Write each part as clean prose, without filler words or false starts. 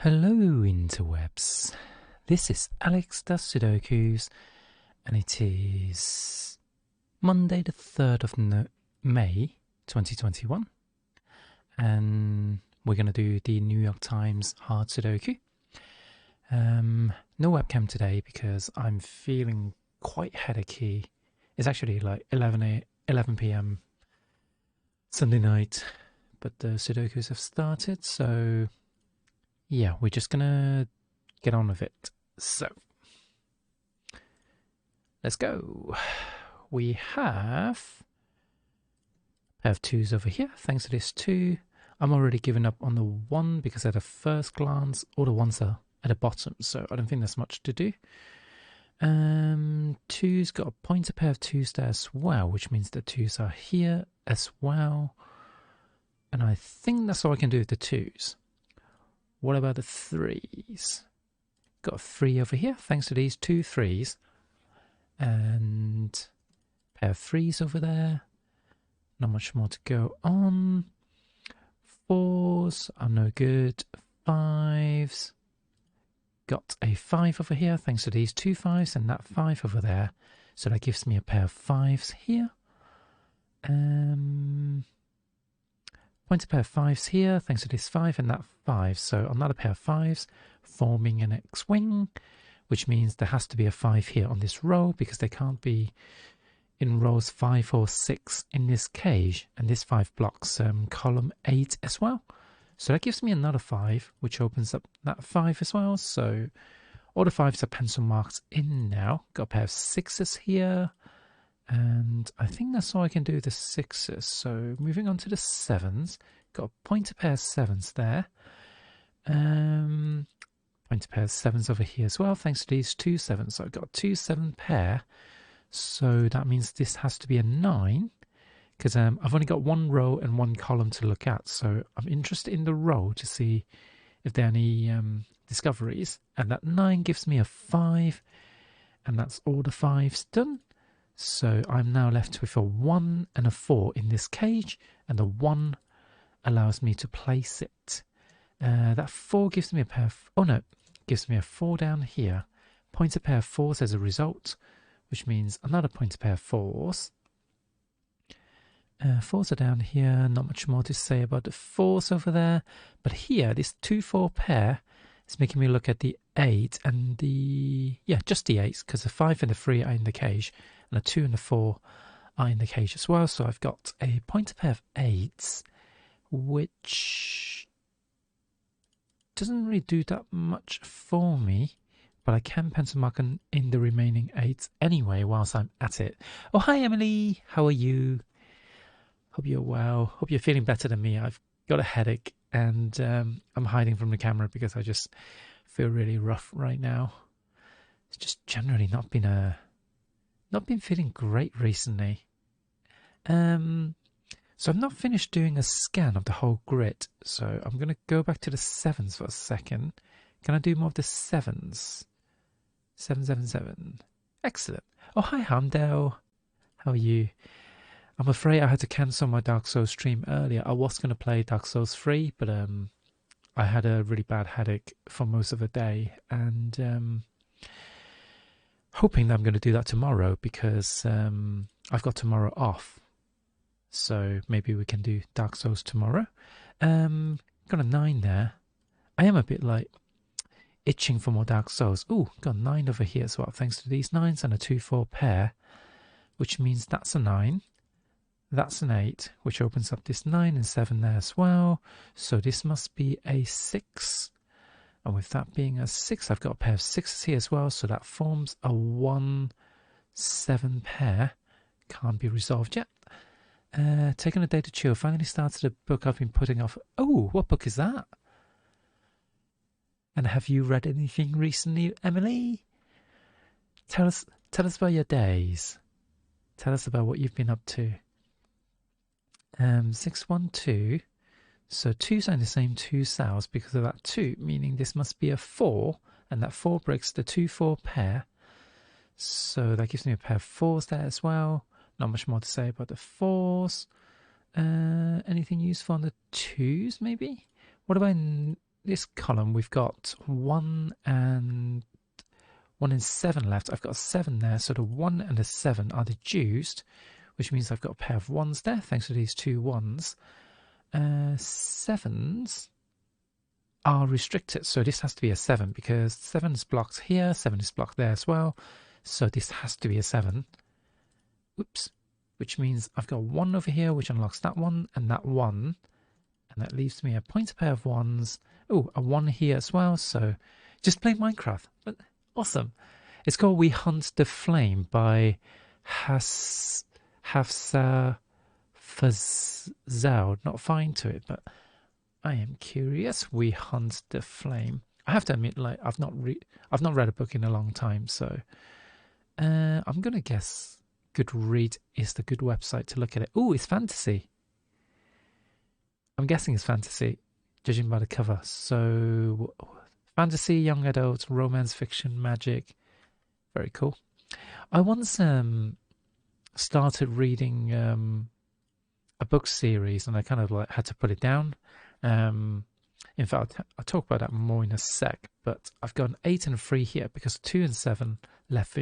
Hello interwebs, this is Alex does Sudokus and it is Monday the 3rd of May 2021 and we're going to do the New York Times hard Sudoku. No webcam today because I'm feeling quite headachy. It's actually like 11 p.m. Sunday night, but the Sudokus have started, so yeah, we're just gonna get on with it. So, let's go. We have a pair of twos over here, thanks to this two. I'm already giving up on the one because at a first glance, all the ones are at the bottom, so I don't think there's much to do. Two's got a pointer pair of twos there as well, which means the twos are here as well. And I think that's all I can do with the twos. What about the threes? Got a three over here, thanks to these two threes. And a pair of threes over there. Not much more to go on. Fours are no good. Fives. Got a five over here, thanks to these two fives and that five over there. So that gives me a pair of fives here. Point a pair of fives here, thanks to this five and that five. So another pair of fives forming an X-wing, which means there has to be a five here on this row because they can't be in rows 5 or 6 in this cage. And this 5 blocks column 8 as well. So that gives me another 5, which opens up that 5 as well. So all the 5s are pencil marked in now. Got a pair of 6s here. And I think that's all I can do with the 6s. So moving on to the 7s. Got a pointer pair of 7s there. Pointer pair of 7s over here as well, thanks to these two 7s. So I've got a 2-7 pair. So that means this has to be a 9. Because I've only got one row and one column to look at. So I'm interested in the row to see if there are any discoveries. And that 9 gives me a 5. And that's all the 5s done. So I'm now left with a 1 and a 4 in this cage, and the 1 allows me to place it. That 4 gives me a pair of, gives me a 4 down here. Pointer pair of 4s as a result, which means another pointer pair of 4s. 4s are down here, not much more to say about the 4s over there. But here, this 2-4 pair is making me look at the 8 and the, just the 8s, because the 5 and the 3 are in the cage. And the 2 and the 4 are in the cage as well. So I've got a pointer pair of 8s, which doesn't really do that much for me. But I can pencil mark in the remaining 8s anyway whilst I'm at it. Oh, hi Emily. How are you? Hope you're well. Hope you're feeling better than me. I've got a headache and I'm hiding from the camera because I just feel really rough right now. It's just generally not been feeling great recently. So I've not finished doing a scan of the whole grid. So I'm going to go back to the 7s for a second. Can I do more of the 7s? 777. Excellent. Oh, hi Hamdale. How are you? I'm afraid I had to cancel my Dark Souls stream earlier. I was going to play Dark Souls 3, but I had a really bad headache for most of the day. And hoping that I'm going to do that tomorrow because I've got tomorrow off. So maybe we can do Dark Souls tomorrow. Got a 9 there. I am a bit like itching for more Dark Souls. Ooh, got a 9 over here as well, thanks to these 9s and a 2-4 pair, which means that's a 9. That's an 8, which opens up this 9 and 7 there as well. So this must be a 6. And with that being a 6, I've got a pair of 6s here as well. So that forms a 1-7 pair. Can't be resolved yet. Taking a day to chill. Finally started a book I've been putting off. Oh, what book is that? And have you read anything recently, Emily? Tell us about your days. Tell us about what you've been up to. 612. So 2's are in the same two cells because of that 2, meaning this must be a 4, and that 4 breaks the 2-4 pair. So that gives me a pair of 4s there as well. Not much more to say about the 4s. Anything useful on the 2s maybe? What about this column, we've got 1 and 7 left. I've got a 7 there, so the 1 and the 7 are deduced, which means I've got a pair of 1s there, thanks to these 2 1s. 7s are restricted, so this has to be a 7 because 7 is blocked here, 7 is blocked there as well, so this has to be a 7. Oops, which means I've got 1 over here which unlocks that one and that one, and that leaves me a pointer pair of 1s. Oh, a 1 here as well, so just play Minecraft. But awesome. It's called We Hunt the Flame by Hafsa Fazal. Not fine to it, but I am curious. We Hunt the Flame. I have to admit, like I've not read a book in a long time, so I'm gonna guess Goodread is the good website to look at it. Oh, it's fantasy. I'm guessing it's fantasy, judging by the cover. So, fantasy, young adults, romance, fiction, magic. Very cool. I once started reading a book series, and I kind of like had to put it down. In fact, I'll talk about that more in a sec. But I've got an 8 and 3 here because 2 and 7 left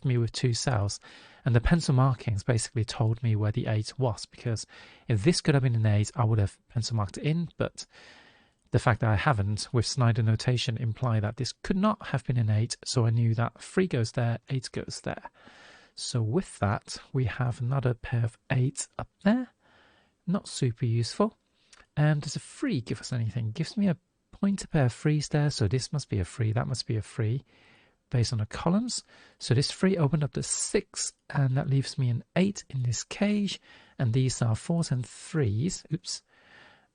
me with 2 cells, and the pencil markings basically told me where the 8 was. Because if this could have been an 8, I would have pencil marked it in. But the fact that I haven't, with Snyder notation, imply that this could not have been an 8. So I knew that 3 goes there, 8 goes there. So with that, we have another pair of 8s up there. Not super useful. Does a 3 give us anything? Gives me a pointer pair of 3s there, so this must be a 3, that must be a 3, based on the columns. So this 3 opened up to 6, and that leaves me an 8 in this cage, and these are 4s and 3s. Oops.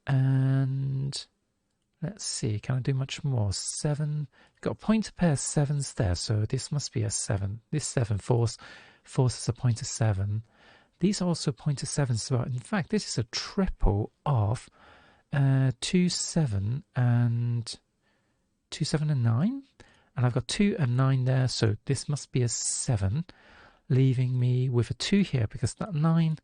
And let's see, can I do much more? 7, got a pointer pair of 7s there, so this must be a 7. This 7 force is a pointer 7. These are also pointer 7s as well. In fact, this is a triple of 2, 7 and 2, 7 and 9, and I've got 2 and 9 there, so this must be a 7, leaving me with a 2 here because that 9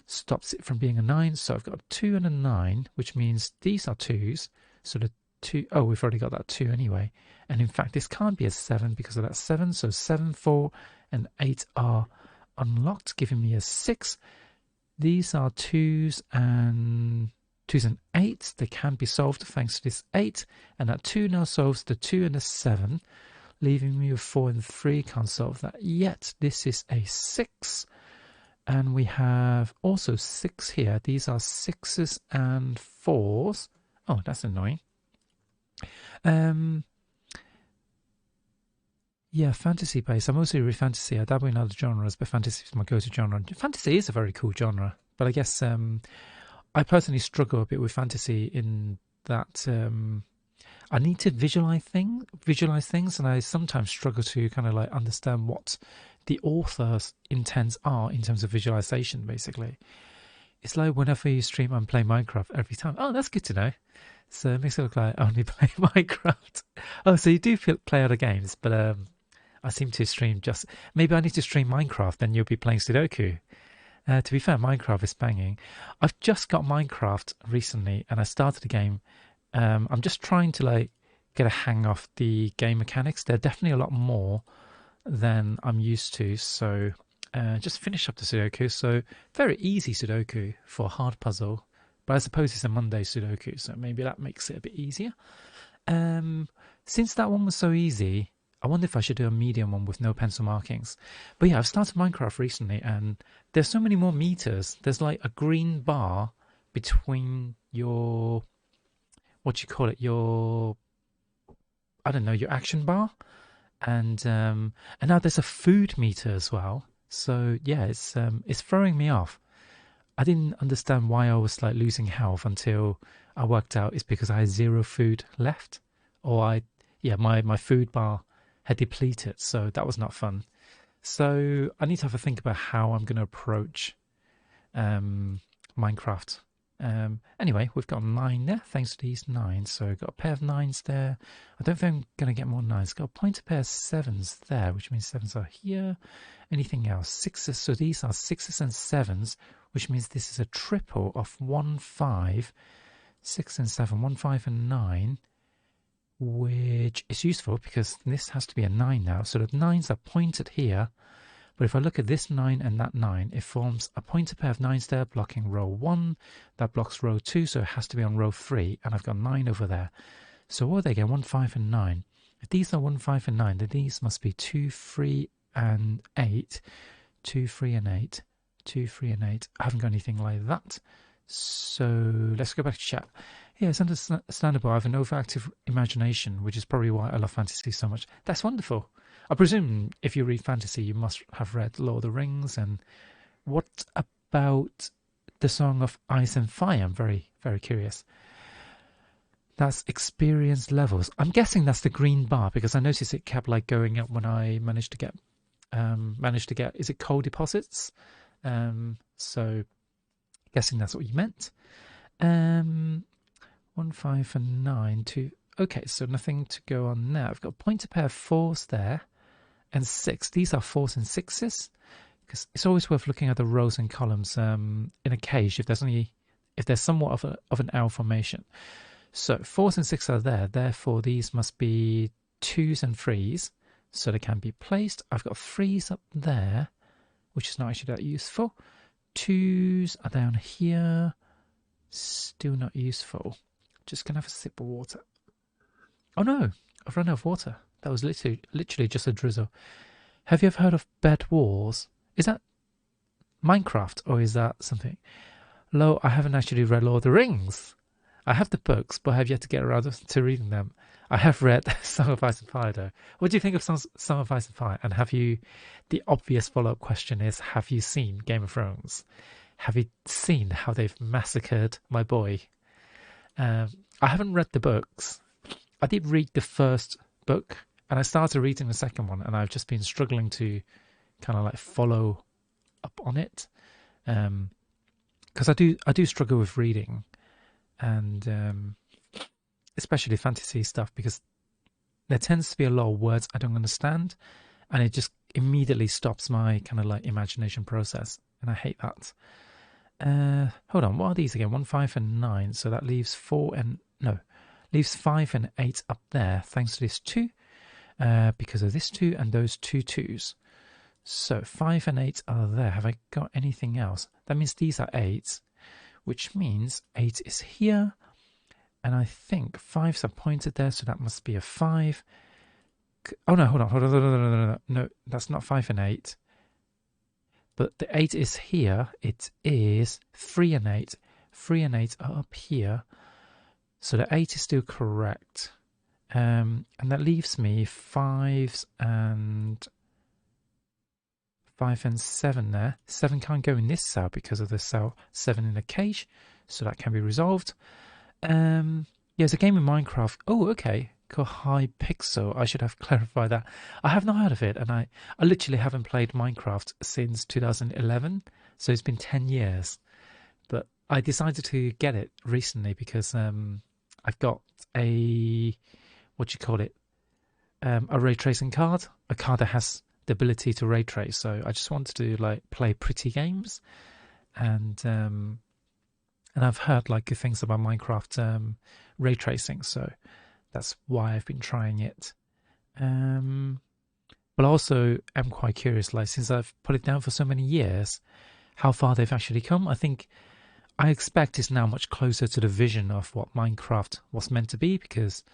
stops it from being a 9. So I've got a 2 and a 9, which means these are 2s. So the 2, oh, we've already got that 2 anyway, and in fact this can't be a 7 because of that 7. So 7, 4 and 8 are unlocked, giving me a 6. These are 2s and 8s. They can be solved thanks to this 8, and that 2 now solves the 2 and the 7, leaving me with 4 and 3. Can't solve that yet. This is a 6, and we have also 6 here. These are 6s and 4s. Oh, that's annoying. Yeah, fantasy based. I mostly read fantasy. I dabble in other genres, but fantasy is my go-to genre. Fantasy is a very cool genre, but I guess I personally struggle a bit with fantasy in that I need to visualize things, and I sometimes struggle to kind of like understand what the author's intents are in terms of visualization. Basically, it's like whenever you stream and play Minecraft every time. Oh, that's good to know. So it makes it look like I only play Minecraft. Oh, so you do play other games, but I seem to stream just. Maybe I need to stream Minecraft, then you'll be playing Sudoku. To be fair, Minecraft is banging. I've just got Minecraft recently, and I started the game. I'm just trying to like get a hang of the game mechanics. They're definitely a lot more than I'm used to. So just finish up the Sudoku. So very easy Sudoku for a hard puzzle, but I suppose it's a Monday Sudoku, so maybe that makes it a bit easier. Since that one was so easy, I wonder if I should do a medium one with no pencil markings. But yeah, I've started Minecraft recently, and there's so many more meters. There's like a green bar between your, what you call it, your, I don't know, your action bar, and now there's a food meter as well. So yeah, it's throwing me off. I didn't understand why I was like losing health until I worked out it's because I had 0 food left, or my food bar had depleted, so that was not fun. So I need to have a think about how I'm going to approach Minecraft. Anyway, we've got 9 there, thanks to these 9. So got a pair of 9s there. I don't think I'm going to get more 9s. Got a pointer pair of 7s there, which means 7s are here. Anything else? 6s. So these are 6s and 7s, which means this is a triple of 1, 5, 6 and 7, 1, 5 and 9. which is useful because this has to be a 9 now. So the 9s are pointed here. But if I look at this 9 and that 9, it forms a pointer pair of 9s there, blocking row 1. That blocks row 2, so it has to be on row 3. And I've got 9 over there. So what are they again? 1, 5, and 9. If these are 1, 5, and 9, then these must be 2, 3, and 8. 2, 3, and 8. 2, 3, and 8. I haven't got anything like that. So let's go back to chat. Yeah, it's understandable. I have an overactive imagination, which is probably why I love fantasy so much. That's wonderful. I presume if you read fantasy, you must have read Lord of the Rings. And what about the Song of Ice and Fire? I'm very, very curious. That's experience levels. I'm guessing that's the green bar because I noticed it kept like going up when I managed to get, is it coal deposits? So guessing that's what you meant. 1, 5, and 9, 2. Okay, so nothing to go on now. I've got a pointer pair of 4s there and 6. These are 4s and 6s because it's always worth looking at the rows and columns in a cage if there's somewhat of an L formation. So 4s and 6s are there. Therefore, these must be 2s and 3s, so they can be placed. I've got 3s up there, which is not actually that useful. 2s are down here. Still not useful. Just gonna have a sip of water. Oh no, I've run out of water. That was literally just a drizzle. Have you ever heard of Bed Wars? Is that Minecraft or is that something? Lo, I haven't actually read Lord of the Rings. I have the books, but I have yet to get around to reading them. I have read Song of Ice and Fire though. What do you think of Song of Ice and Fire? And the obvious follow-up question is, have you seen Game of Thrones? Have you seen how they've massacred my boy? I haven't read the books. I did read the first book and I started reading the second one and I've just been struggling to kind of like follow up on it. Because I do struggle with reading and especially fantasy stuff because there tends to be a lot of words I don't understand and it just immediately stops my kind of like imagination process and I hate that. Hold on, what are these again? 1, 5, and 9. So that leaves 5 and 8 up there, thanks to this 2, because of this 2 and those 2 2s. So 5 and 8 are there. Have I got anything else? That means these are 8s, which means 8 is here. And I think 5s are pointed there, so that must be a 5. Oh no, hold on. No, that's not 5 and 8. But the 8 is here. It is 3 and 8. 3 and 8 are up here. So the 8 is still correct. And that leaves me 5 and 7 there. 7 can't go in this cell because of the cell 7 in the cage. So that can be resolved. Yeah, it's a game in Minecraft. Oh, okay. Called Hypixel. I should have clarified that. I have not heard of it, and I literally haven't played Minecraft since 2011, so it's been 10 years. But I decided to get it recently because I've got a a ray tracing card, a card that has the ability to ray trace. So I just wanted to like play pretty games, and I've heard like good things about Minecraft ray tracing, so that's why I've been trying it. But also I'm quite curious, like since I've put it down for so many years, how far they've actually come. I expect it's now much closer to the vision of what Minecraft was meant to be, because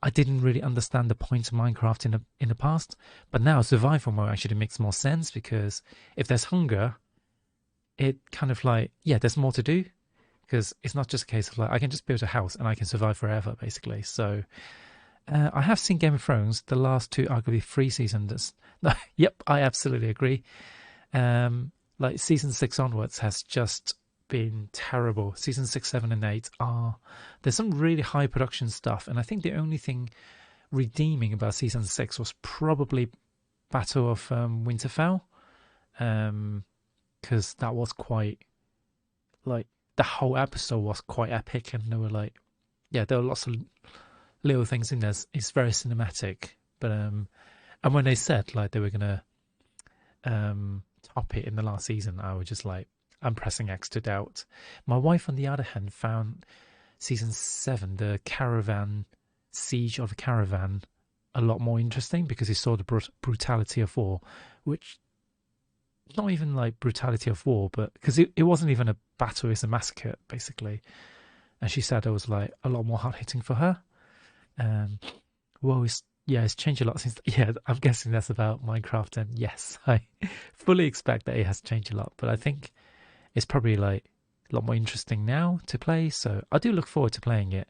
I didn't really understand the point of Minecraft in the past. But now survival mode actually makes more sense, because if there's hunger, it kind of like, yeah, there's more to do. Because it's not just a case of like, I can just build a house and I can survive forever, basically. So I have seen Game of Thrones, the last 2, arguably 3 seasons. Yep, I absolutely agree. Like season 6 onwards has just been terrible. Season 6, 7, and 8 there's some really high production stuff. And I think the only thing redeeming about season 6 was probably Battle of Winterfell. Because that was quite like, the whole episode was quite epic, and there were like, yeah, there were lots of little things in there. It's very cinematic, but and when they said like they were gonna top it in the last season, I was just like, I'm pressing X to doubt. My wife, on the other hand, found season 7, the caravan siege of a caravan a lot more interesting because he saw the brutality of war, which not even like brutality of war, but because it wasn't even a battle, it's a massacre basically. And she said it was like a lot more hard hitting for her. Um, well, it's changed a lot since. Yeah, I'm guessing that's about Minecraft, and yes, I fully expect that it has changed a lot. But I think it's probably like a lot more interesting now to play. So I do look forward to playing it.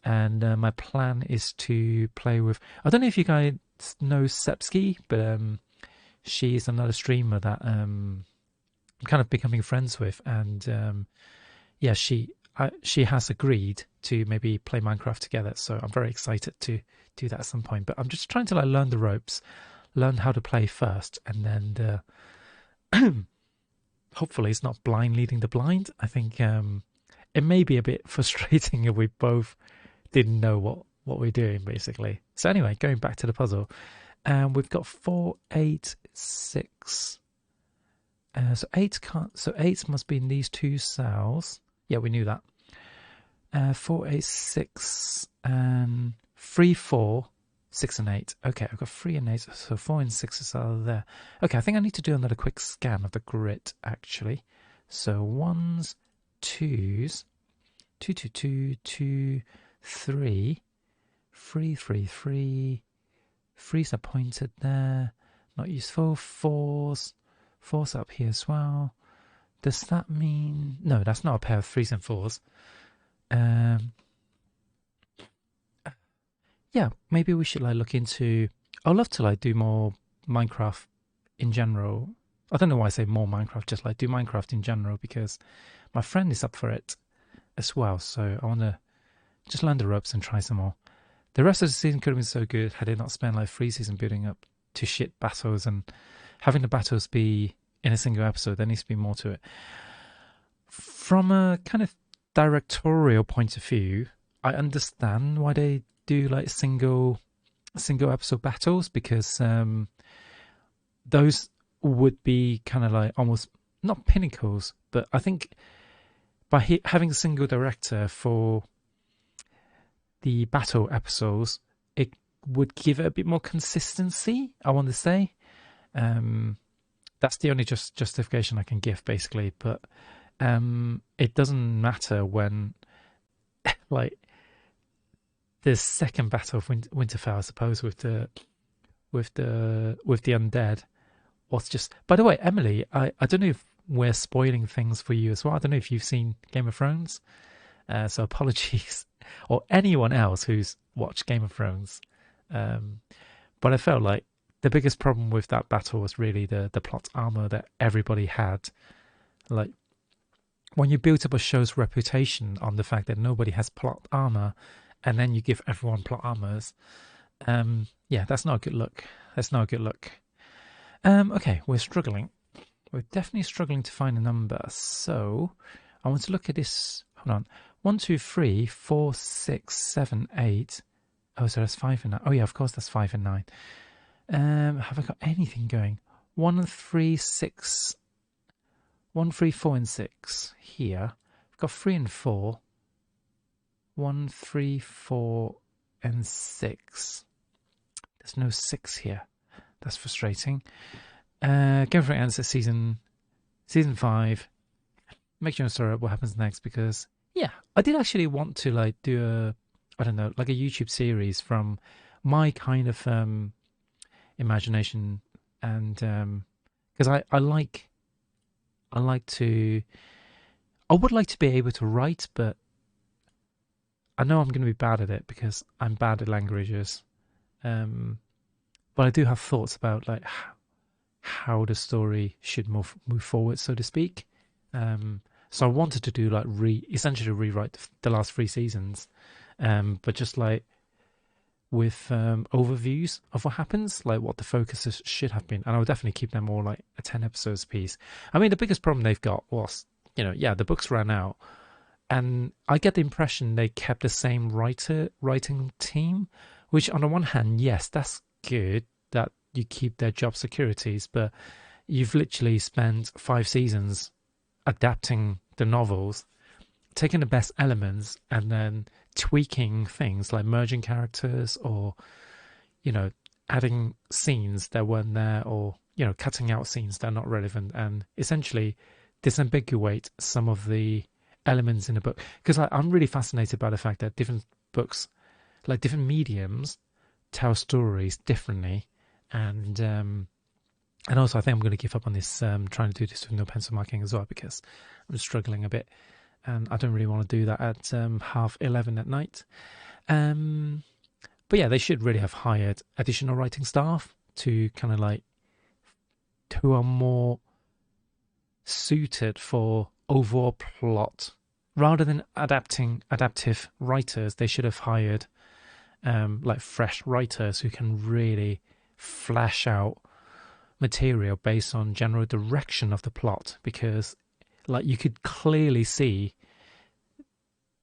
And my plan is to play with. I don't know if you guys know Sepski, but she's another streamer that I'm kind of becoming friends with, and yeah, she has agreed to maybe play Minecraft together. So I'm very excited to do that at some point. But I'm just trying to like learn the ropes, learn how to play first, and then hopefully it's not blind leading the blind. I think it may be a bit frustrating if we both didn't know what we're doing basically. So anyway, going back to the puzzle, we've got 4, 8, 6. So 8 can't. So 8 must be in these two cells. Yeah, we knew that. 4, 8, 6, and 3, 4, 6, and 8. Okay, I've got 3 and 8, so 4 and 6 are there. Okay, I think I need to do another quick scan of the grid actually. So 1s, 2s, 2, 2, 2, 2, 3, 3, 3, 3. 3s are pointed there. Not useful. 4s. 4s up here as well. Does that mean... No, that's not a pair of 3s and 4s. Yeah, maybe we should like look into... I'd love to like do more Minecraft in general. I don't know why I say more Minecraft, just like do Minecraft in general, because my friend is up for it as well. So I want to just learn the ropes and try some more. The rest of the season could have been so good had it not spent like 3 seasons building up to shit battles and having the battles be in a single episode. There needs to be more to it. From a kind of directorial point of view, I understand why they do like single episode battles, because those would be kind of like almost not pinnacles, but I think by having a single director for the battle episodes, it would give it a bit more consistency, I want to say. That's the only justification I can give, basically. But it doesn't matter when, like, the second battle of Winterfell, I suppose, with the undead was just. By the way, Emily, I don't know if we're spoiling things for you as well. I don't know if you've seen Game of Thrones, so apologies, or anyone else who's watched Game of Thrones. But I felt like the biggest problem with that battle was really the plot armor that everybody had. Like, when you build up a show's reputation on the fact that nobody has plot armor, and then you give everyone plot armors, yeah, that's not a good look. That's not a good look. Okay, we're struggling. We're definitely struggling to find a number. So I want to look at this. Hold on. 1, 2, 3, 4, 6, 7, 8. Oh, so that's 5 and 9. Oh yeah, of course that's 5 and 9. Have I got anything going? 1, 3, 6. 1, 3, 4, and 6 here. I've got 3 and 4. 1, 3, 4, and 6. There's no 6 here. That's frustrating. Game of Thrones answer season 5. Make sure you sorry what happens next, because yeah, I did actually want to like do a, I don't know, like a YouTube series from my kind of imagination, and because I would like to be able to write, but I know I'm going to be bad at it because I'm bad at languages. But I do have thoughts about like how the story should move forward, so to speak. So I wanted to do like essentially rewrite the last 3 seasons, but just like with overviews of what happens, like what the focuses should have been, and I would definitely keep them all like a 10 episodes piece. I mean, the biggest problem they've got was, the books ran out, and I get the impression they kept the same writing team, which on the one hand, yes, that's good that you keep their job securities, but you've literally spent 5 seasons adapting the novels, taking the best elements and then tweaking things like merging characters or, you know, adding scenes that weren't there or, you know, cutting out scenes that are not relevant and essentially disambiguate some of the elements in the book. Because I'm really fascinated by the fact that different books, like different mediums, tell stories differently. And also, I think I'm going to give up on this, trying to do this with no pencil marking as well, because I'm struggling a bit. And I don't really want to do that at 11:30 at night. But yeah, they should really have hired additional writing staff to kind of like, who are more suited for overall plot. Rather than adaptive writers, they should have hired like fresh writers who can really flesh out material based on general direction of the plot, because like you could clearly see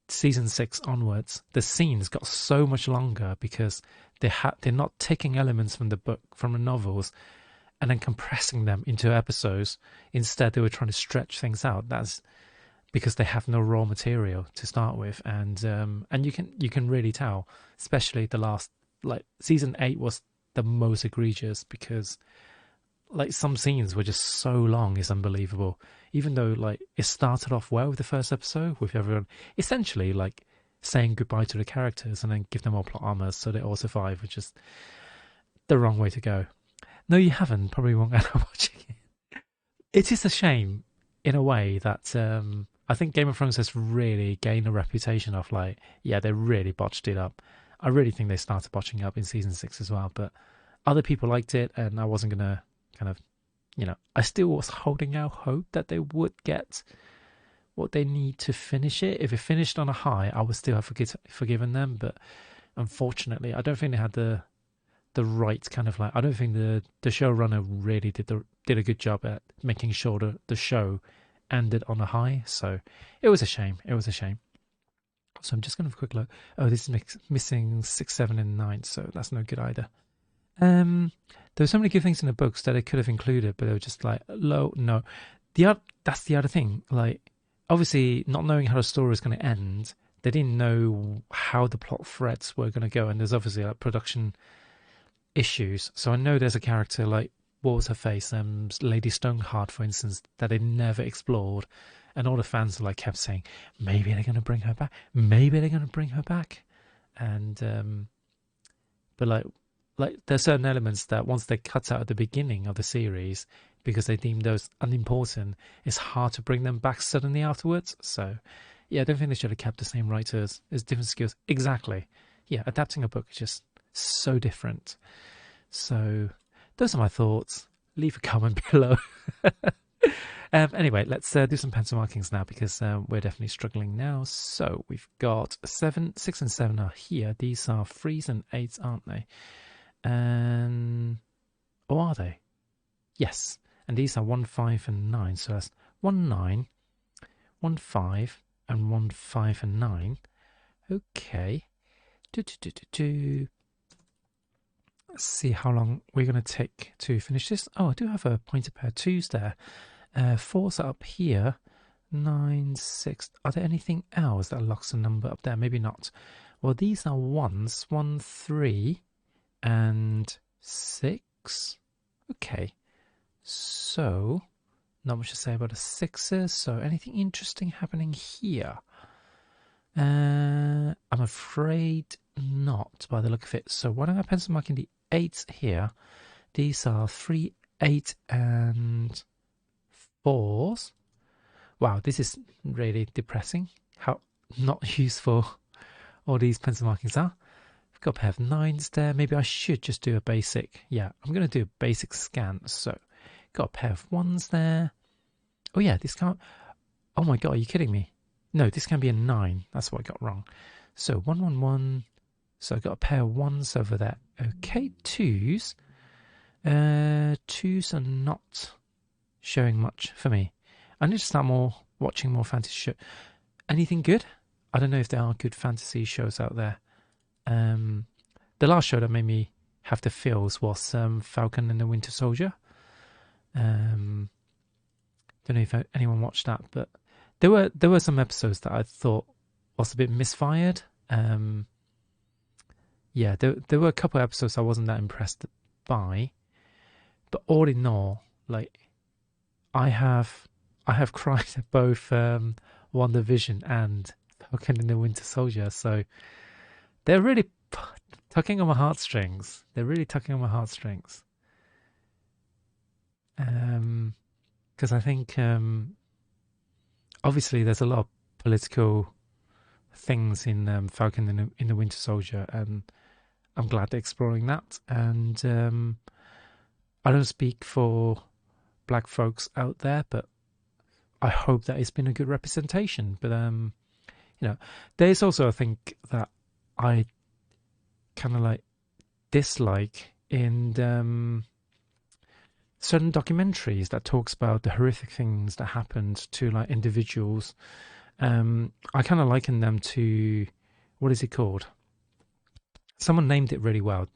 season 6 onwards the scenes got so much longer because they're not taking elements from the book, from the novels, and then compressing them into episodes. Instead they were trying to stretch things out. That's because they have no raw material to start with, and you can really tell, especially the last, like season 8 was the most egregious, because like some scenes were just so long, it's unbelievable. Even though like it started off well with the first episode, with everyone essentially like saying goodbye to the characters and then give them all plot armor so they all survive, which is the wrong way to go. No, you haven't. Probably won't end up watching it. It is a shame in a way that I think Game of Thrones has really gained a reputation of like, yeah, they really botched it up. I really think they started botching up in season 6 as well, but other people liked it, and I wasn't gonna kind of, you know, I still was holding out hope that they would get what they need to finish it. If it finished on a high, I would still have forgiven them, but unfortunately, I don't think they had the right kind of like. I don't think the showrunner really did a good job at making sure that the show ended on a high. So it was a shame. It was a shame. So I'm just going to have a quick look. Oh, this is missing 6, 7, and 9, so that's no good either. There were so many good things in the books that they could have included, but they were just like, low. No, that's the other thing. Like, obviously, not knowing how the story was going to end, they didn't know how the plot threads were going to go, and there's obviously like production issues. So I know there's a character like, what was her face, Lady Stoneheart, for instance, that they never explored, and all the fans like kept saying, maybe they're going to bring her back, maybe they're going to bring her back, and but like there's certain elements that once they cut out at the beginning of the series because they deem those unimportant, it's hard to bring them back suddenly afterwards. So yeah, I don't think they should have kept the same writers. There's different skills. Exactly. Yeah, adapting a book is just so different. So those are my thoughts. Leave a comment below. Anyway, let's do some pencil markings now, because we're definitely struggling now. So we've got 7, 6 and 7 are here. These are 3s and 8s, aren't they? And or are they? Yes. And these are 1, 5 and 9. So that's 1, 9, 1, 5 and 1, 5 and 9. Okay. Let's see how long we're going to take to finish this. Oh, I do have a pointer pair 2s there. 4s are up here. 9, 6. Are there anything else that locks a number up there? Maybe not. Well, these are 1s. 1, 3 and 6. Okay. So, not much to say about the 6s. So, anything interesting happening here? I'm afraid not, by the look of it. So, why don't I pencil marking the 8s here? These are 3, 8 and 4s. Wow, this is really depressing. How not useful all these pencil markings are. I've got a pair of 9s there. Maybe I should just do a basic. Yeah, I'm going to do a basic scan. So, got a pair of 1s there. Oh yeah, this can't. Oh my god, are you kidding me? No, this can be a 9. That's what I got wrong. So 1, 1, 1. So I got a pair of 1s over there. Okay, 2s. 2s are not showing much for me. I need to start watching more fantasy shows. Anything good? I don't know if there are good fantasy shows out there. The last show that made me have the feels was Falcon and the Winter Soldier. Don't know if anyone watched that, but there were some episodes that I thought was a bit misfired. Um, yeah, there were a couple of episodes I wasn't that impressed by, but all in all, like I have I have cried at both WandaVision and Falcon and the Winter Soldier, so they're really tugging on my heartstrings. They're really tugging on my heartstrings. Because I think obviously there's a lot of political things in Falcon in the Winter Soldier, and I'm glad they're exploring that. And I don't speak for black folks out there, but I hope that it's been a good representation. But there's also, I think, that I kind of like dislike in certain documentaries that talks about the horrific things that happened to like individuals. I kind of liken them to, what is it called? Someone named it really well.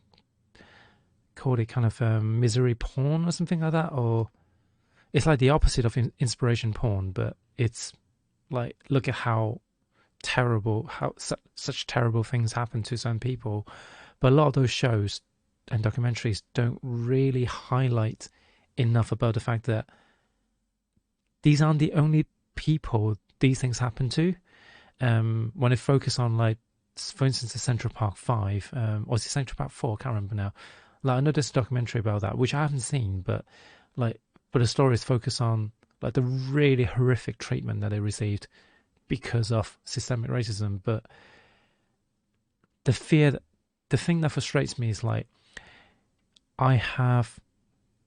Called it kind of misery porn or something like that, or it's like the opposite of inspiration porn, but it's like, look at how terrible, how such terrible things happen to some people. But a lot of those shows and documentaries don't really highlight enough about the fact that these aren't the only people these things happen to. When they focus on, like, for instance, the Central Park 5, or is it Central Park 4? I can't remember now. Like, I know there's a documentary about that, which I haven't seen, but the stories focus on like the really horrific treatment that they received because of systemic racism. But the thing that frustrates me is, like, I have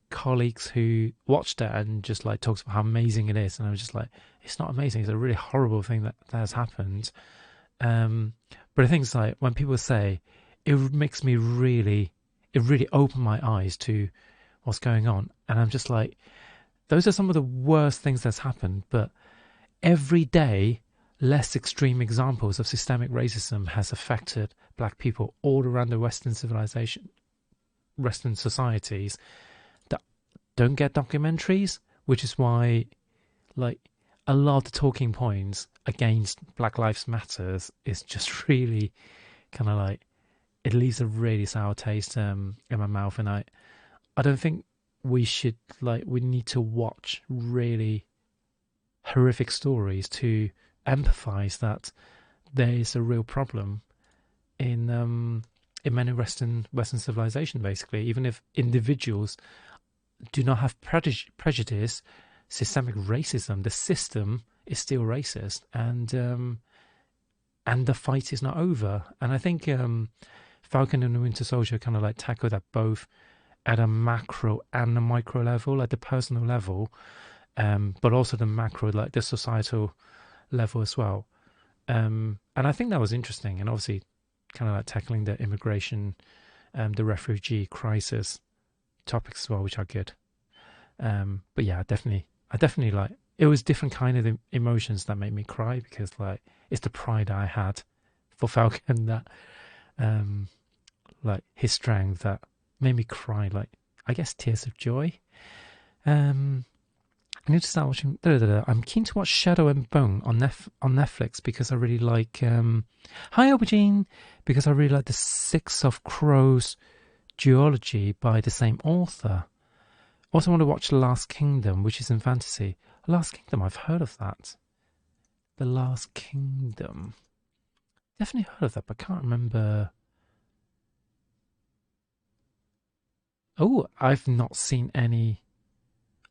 colleagues who watched it and just like talks about how amazing it is, and I was just like, it's not amazing. It's a really horrible thing that has happened. But I think it's like when people say it makes me it really opened my eyes to what's going on, and I'm just like, those are some of the worst things that's happened. But every day, less extreme examples of systemic racism has affected black people all around the Western civilization, Western societies that don't get documentaries, which is why, like, a lot of the talking points against Black Lives Matters is just really kind of like, it leaves a really sour taste in my mouth. And I don't think we need to watch really horrific stories to empathize that there is a real problem in many Western civilization. Basically, even if individuals do not have prejudice, systemic racism, the system is still racist, and the fight is not over. And I think Falcon and the Winter Soldier kind of like tackle that both at a macro and a micro level, at the personal level, but also the macro, like the societal level as well. And I think that was interesting, and obviously kind of like tackling the immigration, the refugee crisis topics as well, which are good. But yeah, I definitely like, it was different kind of emotions that made me cry, because like it's the pride I had for Falcon that like his strength that made me cry, like, I guess, tears of joy. I need to start watching. I'm keen to watch Shadow and Bone on Netflix because I really like. Hi, Aubergine, because I really like the Six of Crows duology by the same author. Also, want to watch The Last Kingdom, which is in fantasy. The Last Kingdom, I've heard of that. The Last Kingdom, definitely heard of that, but can't remember. Oh, I've not seen any.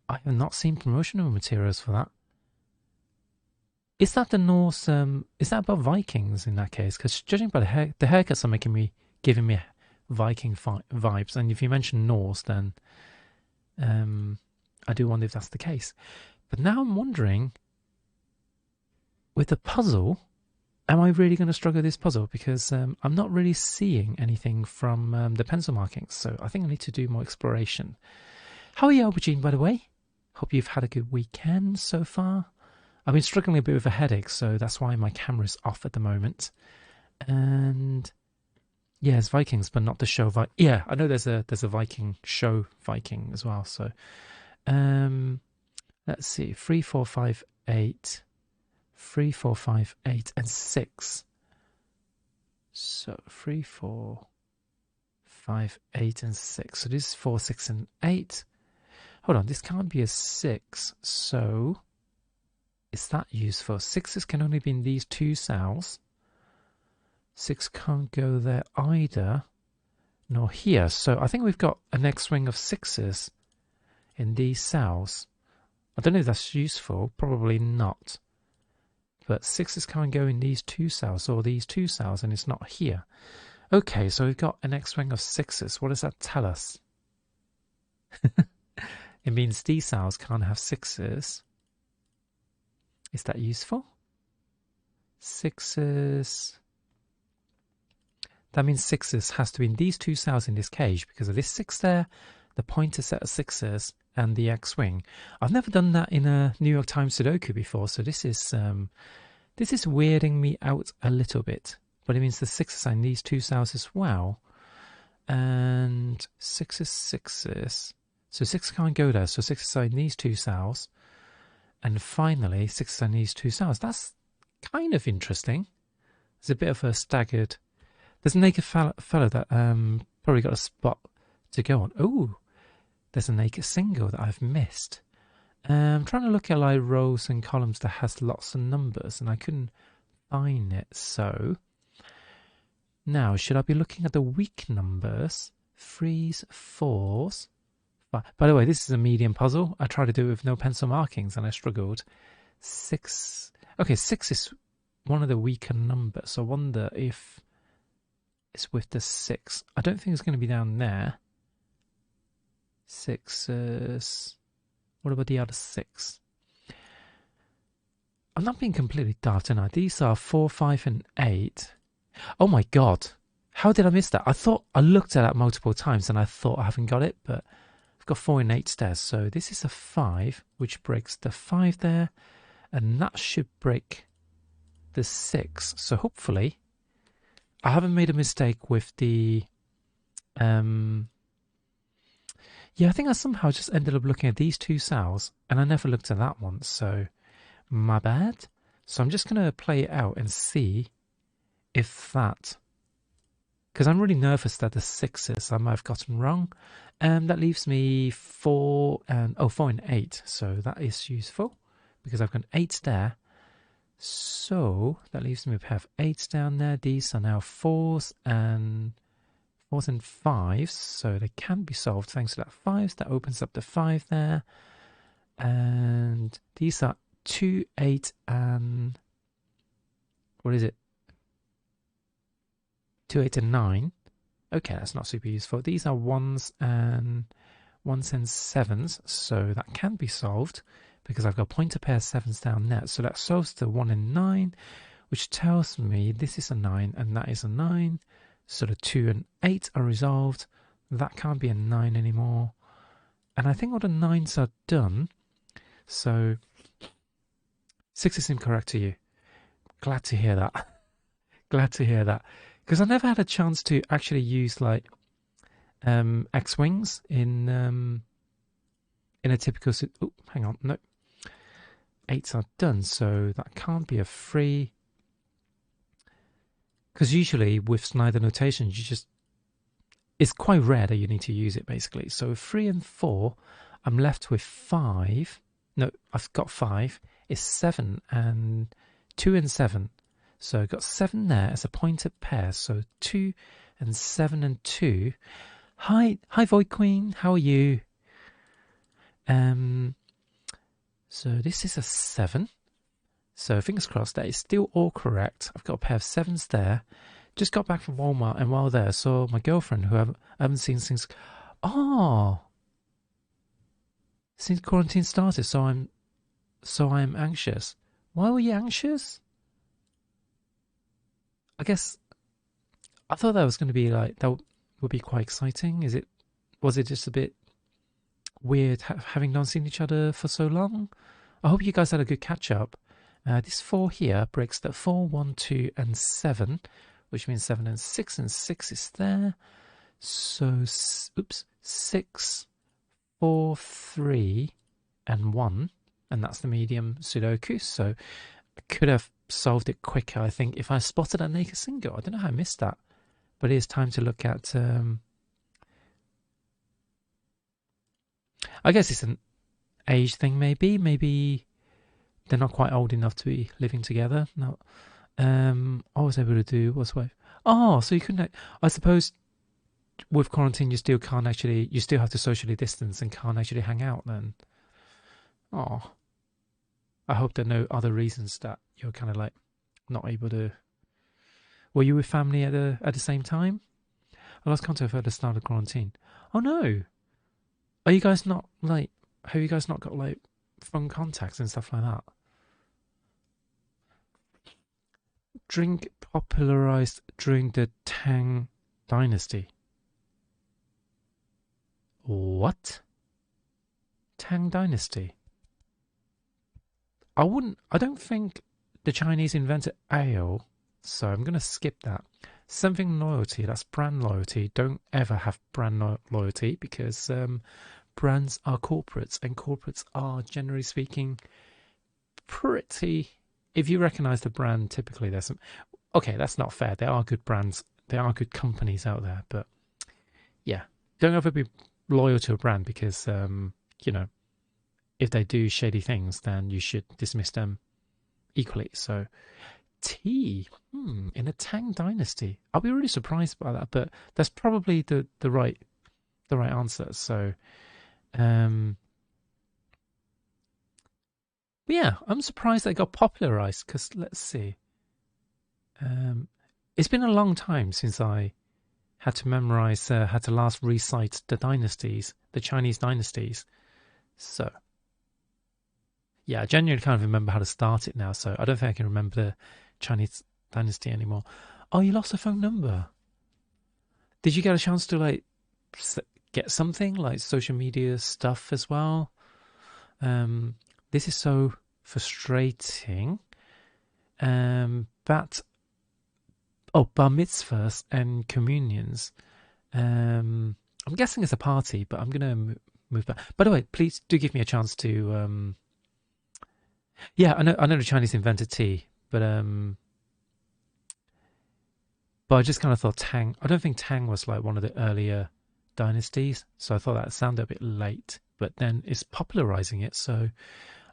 I have not seen promotional materials for that. Is that the Norse? Is that about Vikings in that case? Because judging by the haircuts are giving me Viking vibes. And if you mention Norse, then I do wonder if that's the case. But now I'm wondering, with the puzzle, am I really going to struggle with this puzzle? Because I'm not really seeing anything from the pencil markings. So I think I need to do more exploration. How are you, Aubergine, by the way? Hope you've had a good weekend so far. I've been struggling a bit with a headache, so that's why my camera's off at the moment. And yeah, it's Vikings, but not the show. Yeah, I know there's a Viking show, Viking as well. So let's see, 3, 4, 5, 8, 3, 4, 5, 8, and 6. So 3, 4, 5, 8, and 6. So this is 4, 6, and 8. Hold on, this can't be a 6. So is that useful? 6s can only be in these two cells. 6 can't go there either, nor here. So I think we've got an X-wing of 6s in these cells. I don't know if that's useful. Probably not. But 6s can't go in these two cells or these two cells, and it's not here. Okay, so we've got an X-wing of 6s. What does that tell us? It means these cells can't have 6s. Is that useful? 6s. That means 6s has to be in these two cells in this cage because of this 6 there, the pointer set of 6s, and the X-wing. I've never done that in a New York Times Sudoku before, so this is weirding me out a little bit. But it means the 6s are in these two cells as well. And 6s, 6s. So 6 can't go there, so 6s are in these two cells. And finally, 6s are in these two cells. That's kind of interesting. There's a bit of a staggered... There's a naked fellow that probably got a spot to go on. Oh, there's a naked single that I've missed. I'm trying to look at like rows and columns that has lots of numbers, and I couldn't find it. So now, should I be looking at the weak numbers? 3s, 4s. By the way, this is a medium puzzle. I tried to do it with no pencil markings, and I struggled. 6. Okay, 6 is one of the weaker numbers. So I wonder if it's with the 6. I don't think it's going to be down there. 6s. What about the other 6? I'm not being completely daft, am I? These are 4, 5, and 8. Oh my god. How did I miss that? I looked at that multiple times and I thought I haven't got it, but I've got 4 and 8 there. So this is a 5, which breaks the 5 there, and that should break the 6. So hopefully I haven't made a mistake with the yeah, I think I somehow just ended up looking at these two cells and I never looked at that one, so my bad. So I'm just going to play it out and see if that... Because I'm really nervous that the 6s I might have gotten wrong. That leaves me 4 and 8, so that is useful because I've got 8 there. So that leaves me with a pair of 8s down there. These are now 4s and 5s, so they can be solved thanks to that 5s. That opens up the 5 there. And these are 2, 8, and what is it? 2, 8, and 9. Okay, that's not super useful. These are 1s and 7s, so that can be solved because I've got pointer pair 7s down there. So that solves the 1 and 9, which tells me this is a 9 and that is a 9. So the 2 and 8 are resolved. That can't be a 9 anymore. And I think all the 9s are done. So 6 is incorrect to you. Glad to hear that. Glad to hear that. Because I never had a chance to actually use like X-wings in a typical... Oh, hang on. No. 8s are done. So that can't be a 3. Because usually with Snyder notations, it's quite rare that you need to use it basically. So 3 and 4, I'm left with 5. No, I've got 5. It's 7 and 2 and 7. So I've got 7 there as a pointed pair. So 2 and 7 and 2. Hi Void Queen, how are you? So this is a 7. So fingers crossed that is still all correct. I've got a pair of 7s there. Just got back from Walmart, and while there, saw my girlfriend who I haven't seen since... Oh! Since quarantine started, so I'm anxious. Why were you anxious? I guess I thought that was going to be like, that would be quite exciting. Was it just a bit weird having not seen each other for so long? I hope you guys had a good catch up. This 4 here breaks the 4, 1, 2, and 7, which means 7 and 6 is there. So, oops, 6, 4, 3, and 1, and that's the medium Sudoku. So I could have solved it quicker. I think if I spotted that naked single, I don't know how I missed that. But it is time to look at. I guess it's an age thing, maybe. Maybe they're not quite old enough to be living together. No. I was able to do what's what. Oh, so you couldn't. I suppose with quarantine, you still can't actually. You still have to socially distance and can't actually hang out. Then. Oh, I hope there are no other reasons that you're kind of like not able to. Were you with family at the same time? I lost contact at the start of quarantine. Oh no! Are you guys not like? Have you guys not got like phone contacts and stuff like that? Drink popularized during the Tang Dynasty. What? Tang Dynasty? I don't think the Chinese invented ale, so I'm going to skip that. Something loyalty, that's brand loyalty. Don't ever have brand loyalty because brands are corporates, and corporates are, generally speaking, pretty. If you recognize the brand, typically there's some. Okay, that's not fair. There are good brands, there are good companies out there, but yeah, don't ever be loyal to a brand because, you know, if they do shady things, then you should dismiss them equally. So, tea in a Tang dynasty. I'll be really surprised by that, but that's probably the right answer. So, um, but yeah, I'm surprised they got popularized because let's see. It's been a long time since I had to memorize, had to last recite the dynasties, the Chinese dynasties. So, yeah, I genuinely can't remember how to start it now. So I don't think I can remember the Chinese dynasty anymore. Oh, you lost a phone number. Did you get a chance to like get something like social media stuff as well? This is so frustrating. But bar mitzvahs and communions. I'm guessing it's a party, but I'm gonna move back. By the way, please do give me a chance to. Yeah, I know the Chinese invented tea, but I just kind of thought Tang. I don't think Tang was like one of the earlier dynasties, so I thought that sounded a bit late. But then it's popularizing it, so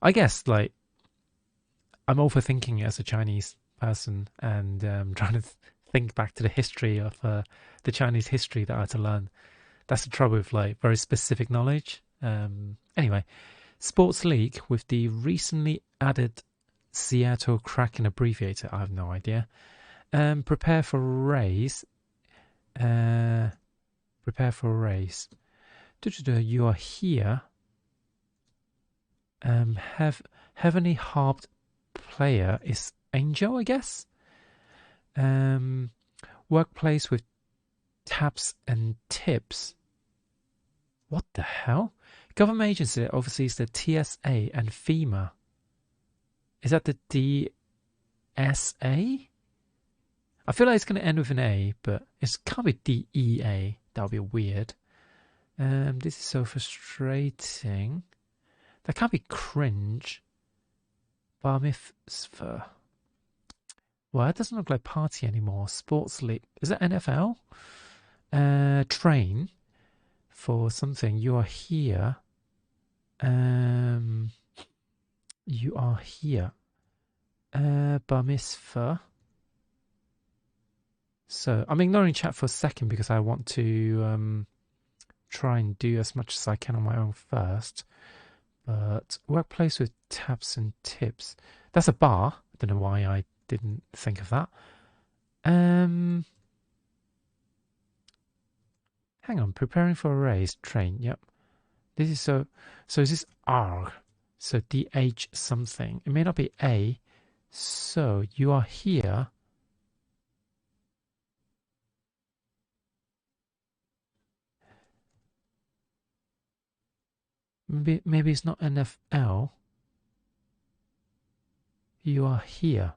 I guess like I'm overthinking it as a Chinese person and trying to think back to the history of the Chinese history that I had to learn. That's the trouble with like very specific knowledge. Anyway, Sports League with the recently added Seattle Kraken abbreviator. I have no idea. Prepare for a race. Prepare for a race. You are here. Have heavenly harped player is Angel, I guess. Workplace with taps and tips. What the hell? Government agency that oversees the TSA and FEMA. Is that the DSA? I feel like it's going to end with an A, but it can't be DEA. That would be weird. This is so frustrating. That can't be cringe. Bar mitzvah. Well, that doesn't look like party anymore. Sports league. Is that NFL? Train for something. You are here. You are here. Bar mitzvah. So I'm ignoring chat for a second because I want to try and do as much as I can on my own first. But workplace with taps and tips. That's a bar. I don't know why I didn't think of that. Hang on. Preparing for a race. Train. Yep. This is so. So is this R? So DH something. It may not be A. So you are here. Maybe it's not NFL. You are here.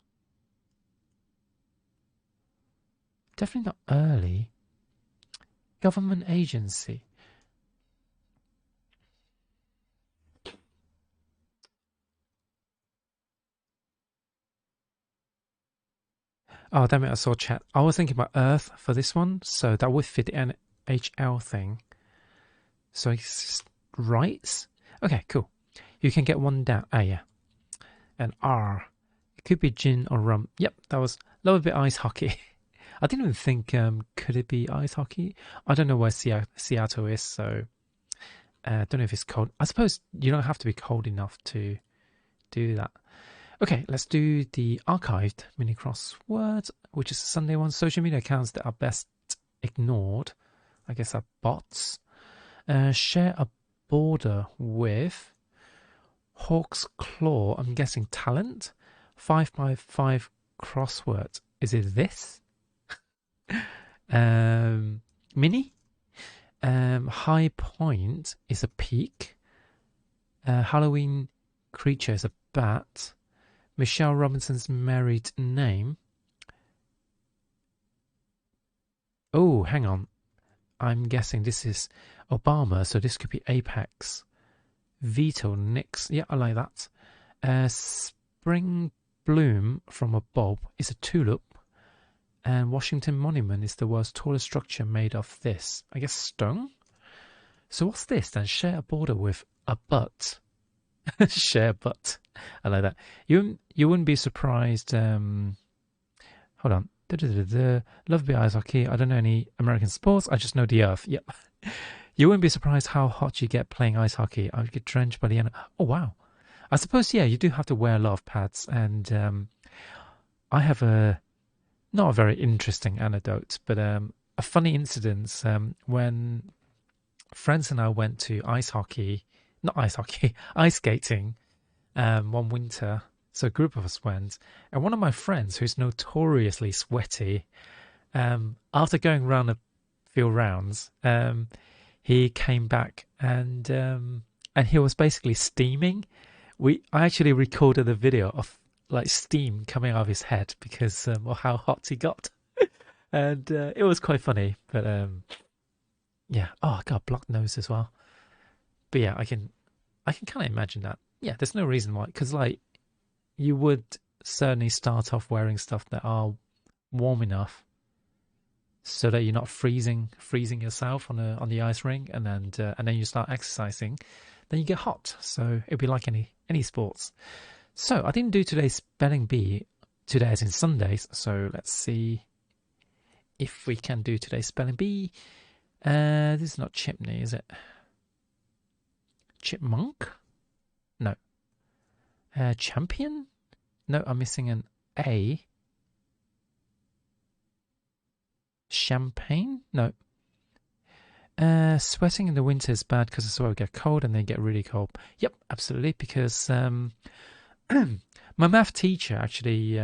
Definitely not early. Government agency. Oh, damn it, I saw chat. I was thinking about Earth for this one, so that would fit the NHL thing. So it's right? Okay, cool. You can get one down. Ah, yeah. And R. It could be gin or rum. Yep, that was a little bit ice hockey. I didn't even think, could it be ice hockey? I don't know where Seattle is, so I don't know if it's cold. I suppose you don't have to be cold enough to do that. Okay, let's do the archived mini crossword, which is a Sunday one. Social media accounts that are best ignored, I guess, are bots. Share a border with Hawk's Claw. I'm guessing talent. 5x5 crossword. Is it this? Mini. High point is a peak. Halloween creature is a bat. Michelle Robinson's married name. Oh, hang on. I'm guessing this is Obama, so this could be Apex. Veto Nix. Yeah, I like that. Spring Bloom from a bulb is a tulip. And Washington Monument is the world's tallest structure made of this. I guess stone? So what's this then? Share a border with a butt. Share butt. I like that. You wouldn't be surprised. Hold on. Love be ice hockey. I don't know any American sports. I just know the earth. Yep. You wouldn't be surprised how hot you get playing ice hockey. I would get drenched by the end. Oh wow. I suppose yeah, you do have to wear a lot of pads. And I have not a very interesting anecdote, but a funny incident when friends and I went to ice skating one winter. So a group of us went, and one of my friends, who's notoriously sweaty, after going around a few rounds, he came back and he was basically steaming. I actually recorded a video of like steam coming out of his head because of how hot he got, and it was quite funny. But yeah, oh, I got a blocked nose as well. But yeah, I can kind of imagine that. Yeah, there's no reason why, because like you would certainly start off wearing stuff that are warm enough so that you're not freezing yourself on the ice rink, and then you start exercising, then you get hot. So it'd be like any sports. So I didn't do today's spelling bee today as in Sundays. So let's see if we can do today's spelling bee. This is not chimney, is it? Chipmunk? No. Champion? No, I'm missing an A. Champagne? No. Sweating in the winter is bad because it's where we get cold and they get really cold. Yep, absolutely. Because my math teacher actually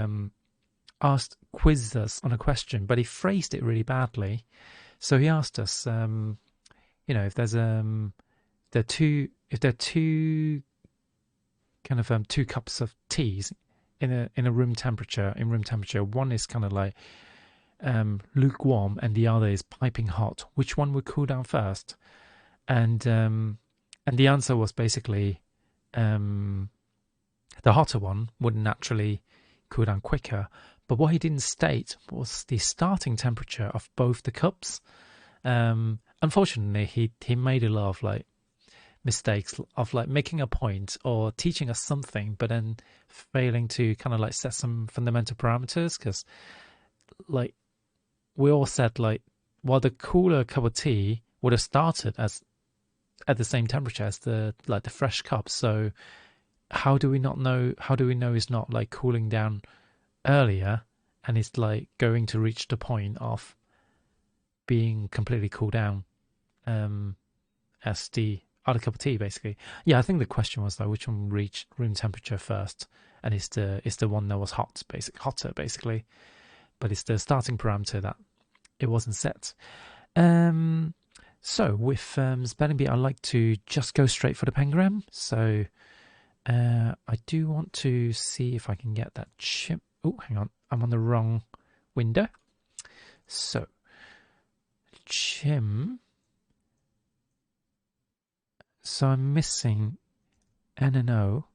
quizzed us on a question, but he phrased it really badly. So he asked us, if there's there are two kind of 2 cups of teas in a room temperature. In room temperature, one is kind of like lukewarm and the other is piping hot. Which one would cool down first? And the answer was basically the hotter one would naturally cool down quicker. But what he didn't state was the starting temperature of both the cups. Unfortunately, he made a lot of like mistakes of like making a point or teaching us something, but then failing to kind of like set some fundamental parameters. Because like we all said, like, well, the cooler cup of tea would have started at the same temperature as the fresh cup. So how do we know it's not like cooling down earlier and it's like going to reach the point of being completely cooled down as the other cup of tea, basically? Yeah, I think the question was like which one reached room temperature first, and it's the one that was hotter basically, but it's the starting parameter that it wasn't set. So with spelling bee, I like to just go straight for the pengram. So I do want to see if I can get that chip. Oh, hang on, I'm on the wrong window. So chim. So I'm missing N and O.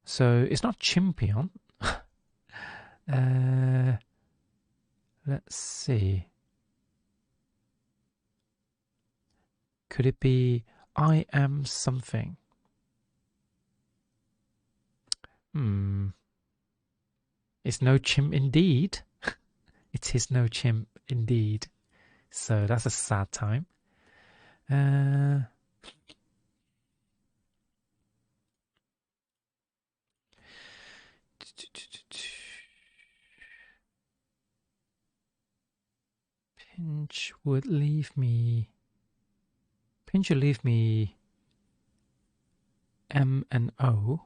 So it's not chimpion. Uh, let's see. Could it be I am something? Hmm. It's no chimp indeed. It is no chimp indeed. So that's a sad time. Uh, Pinch would leave me. Pinch would leave me M and O.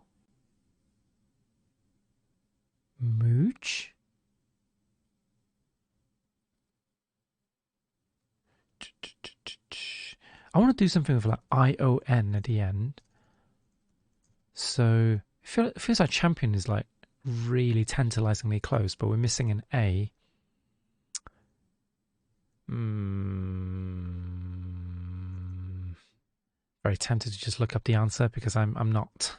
Mooch? I want to do something with like ION at the end. So it feels like champion is like really tantalizingly close, but we're missing an A. Very tempted to just look up the answer because I'm not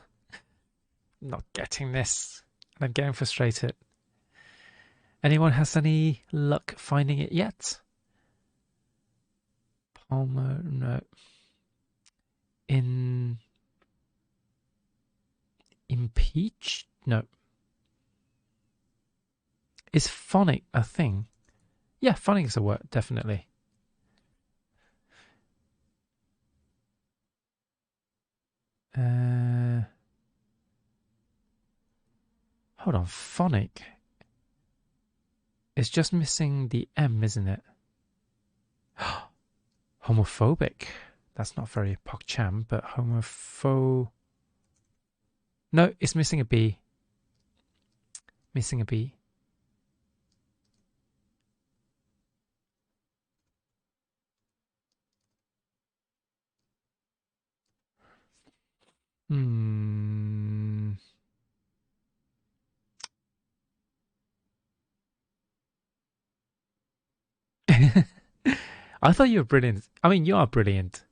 getting this. And I'm getting frustrated. Anyone has any luck finding it yet? Palmer, no. Impeach? No. Is phonic a thing? Yeah, phonic is a word, definitely. Hold on, phonic. It's just missing the M, isn't it? Homophobic. That's not very PogChamp, but No, it's missing a B. Missing a B. Hmm. I thought you were brilliant. I mean, you are brilliant.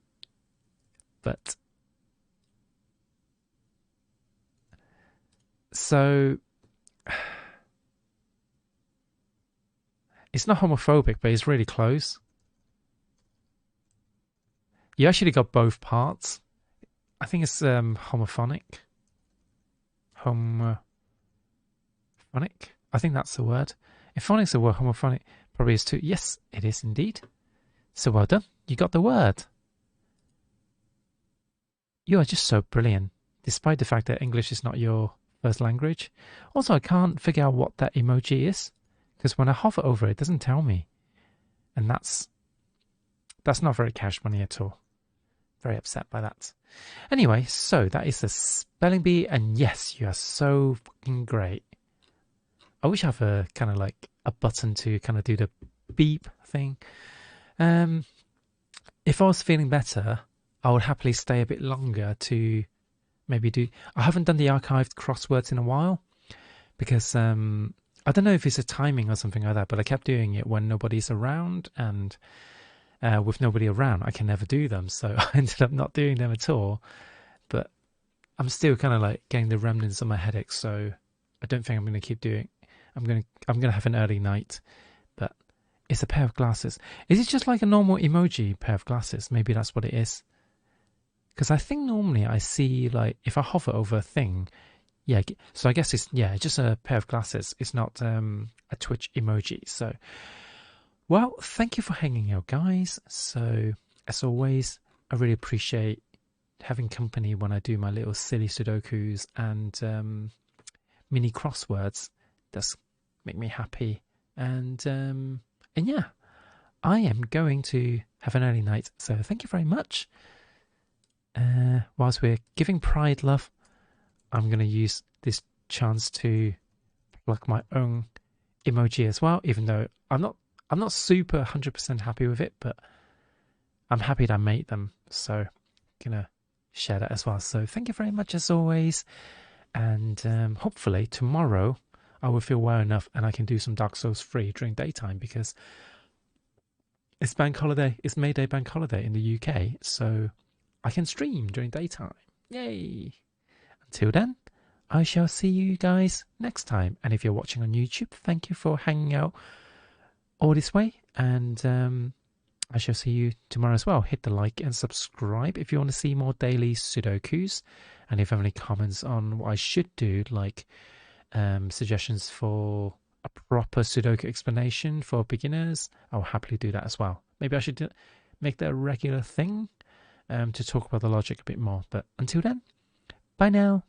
But so it's not homophobic, but it's really close. You actually got both parts. I think it's homophonic. Homophonic? I think that's the word. If phonic's a word, homophonic probably is too. Yes, it is indeed. So well done. You got the word. You are just so brilliant, despite the fact that English is not your first language. Also, I can't figure out what that emoji is, because when I hover over it, it doesn't tell me. And that's not very cash money at all. Very upset by that. Anyway, so that is the spelling bee, and yes, you are so fucking great. I wish I have a kind of like a button to kind of do the beep thing. If I was feeling better, I would happily stay a bit longer to maybe do. I haven't done the archived crosswords in a while because I don't know if it's a timing or something like that, but I kept doing it when nobody's around, and with nobody around, I can never do them. So I ended up not doing them at all. But I'm still kind of like getting the remnants of my headache, so I don't think I'm going to keep doing. I'm gonna have an early night, but it's a pair of glasses. Is it just like a normal emoji pair of glasses? Maybe that's what it is. Because I think normally I see like if I hover over a thing, yeah. So I guess it's just a pair of glasses. It's not a Twitch emoji. So well, thank you for hanging out, guys. So as always, I really appreciate having company when I do my little silly Sudokus and mini crosswords. Does make me happy, and yeah, I am going to have an early night. So thank you very much. Whilst we're giving Pride love, I'm going to use this chance to plug my own emoji as well. Even though I'm not super 100% happy with it, but I'm happy that I made them. So I'm gonna share that as well. So thank you very much as always, and hopefully tomorrow I will feel well enough and I can do some Dark Souls 3 during daytime because it's bank holiday. It's May Day bank holiday in the UK, so I can stream during daytime. Yay! Until then, I shall see you guys next time. And if you're watching on YouTube, thank you for hanging out all this way. And I shall see you tomorrow as well. Hit the like and subscribe if you want to see more daily Sudokus. And if you have any comments on what I should do, like suggestions for a proper Sudoku explanation for beginners, I'll happily do that as well. Maybe I should make that a regular thing to talk about the logic a bit more. But until then, bye now.